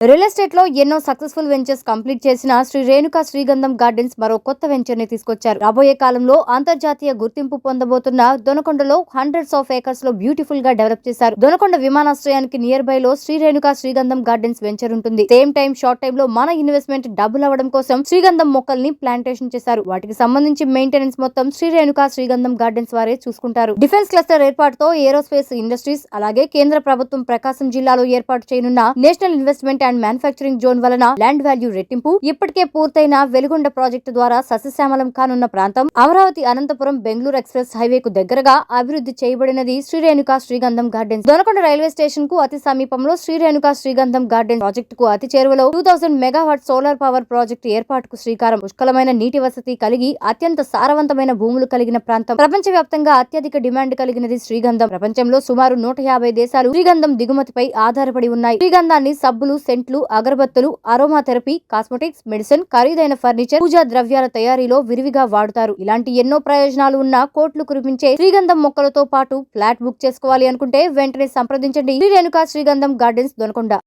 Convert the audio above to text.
Real estate లో ఎన్నో successful ventures complete చేసిన శ్రీ రేణుకా శ్రీగంధం గార్డెన్స్ మరో కొత్త వెంచర్ ని తీసుకొచ్చారు. రాబోయే కాలంలో అంతర్జాతీయ గుర్తింపు పొందబోతున్న దొనకొండలో హండ్రెడ్స్ ఆఫ్ ఏకర్స్ లో బ్యూటిఫుల్ గా డెవలప్ చేశారు. దొనకొండ విమానాశ్రయానికి నియర్ బై లో శ్రీ రేణుకా శ్రీగంధం గార్డెన్స్ వెంచర్ ఉంటుంది. సేమ్ టైం షార్ట్ టైం లో మన ఇన్వెస్ట్మెంట్ డబుల్ అవ్వడం కోసం శ్రీగంధం మొక్కల్ని ప్లాంటేషన్ చేశారు. వాటికి సంబంధించి మెయింటెనెన్స్ మొత్తం శ్రీ రేణుకా శ్రీగంధం గార్డెన్స్ వారే చూసుకుంటారు. డిఫెన్స్ క్లస్టర్ ఏర్పాటుతో ఏరోస్పేస్ ఇండస్ట్రీస్ అలాగే కేంద్ర ప్రభుత్వం ప్రకాశం జిల్లాలో ఏర్పాటు చేయనున్న national investment and manufacturing zone వలన ల్యాండ్ వాల్యూ రెట్టింపు, ఇప్పటికే పూర్తయిన వెలుగొండ ప్రాజెక్టు ద్వారా సస్యశ్యామలం కానున్న ప్రాంతం, అమరావతి అనంతపురం బెంగళూరు ఎక్స్ప్రెస్ హైవేకు దగ్గరగా అభివృద్ధి చేయబడినది శ్రీ రేణుకా శ్రీగంధం గార్డెన్స్. దొనకొండ రైల్వే స్టేషన్ కు అతి సమీపంలో శ్రీ రేణుకా శ్రీగంధం గార్డెన్ ప్రాజెక్టుకు అతి చేరువలో 2000 మెగావాట్ సోలార్ పవర్ ప్రాజెక్టు ఏర్పాటుకు శ్రీకారం. పుష్కలమైన నీటి వసతి కలిగి అత్యంత సారవంతమైన భూములు కలిగిన ప్రాంతం. ప్రపంచవ్యాప్తంగా అత్యధిక డిమాండ్ కలిగినది శ్రీగంధం. ప్రపంచంలో సుమారు 150 దేశాలు శ్రీగంధం దిగుమతిపై ఆధారపడి ఉన్నాయి. శ్రీగంధాన్ని సబ్బులు, సెంట్లు, అగరబత్తులు, అరోమా థెరపీ, కాస్మెటిక్స్, మెడిసిన్, ఖరీదైన ఫర్నిచర్, పూజా ద్రవ్యాల తయారీలో విరివిగా వాడుతారు. ఇలాంటి ఎన్నో ప్రయోజనాలు ఉన్న కోట్లు కురిపించే శ్రీగంధం మొక్కలతో పాటు ఫ్లాట్ బుక్ చేసుకోవాలి అనుకుంటే వెంటనే సంప్రదించండి శ్రీ రేణుకా శ్రీగంధం గార్డెన్స్ దొనకొండ.